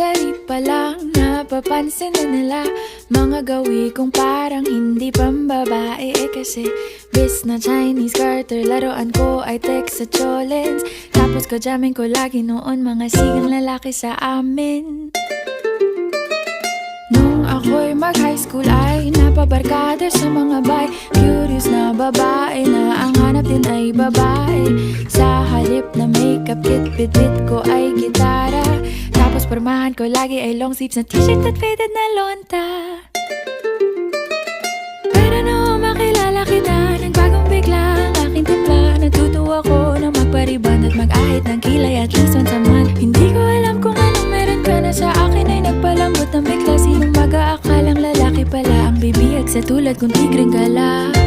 Madali pa lang napapansin na nila mga gawi kong parang hindi pambabae. Kasi bis na Chinese garter, laruan ko ay text sa cholens. Tapos ko jamming ko lagi noon mga sigang lalaki sa amin. Nung ako'y mag-high school ay napabarkada sa mga bay. Curious na babae na ang hanap din ay babae. Sa halip na makeup kit, bit-bit ko ay gitara. Tapos pormahan ko lagi ay long sleeves na t-shirt at faded na lonta. Pero nung makilala kita, nagbagong bigla ang aking timpla. Natutuwa ko na magpariban at mag-ahit ng kilay at least once a month. Hindi ko alam kung anong meron ka na sa akin ay nagpalambot ng bigla. Sinong mag-aakalang lalaki pala ang bibihag sa tulad kong tigreng gala.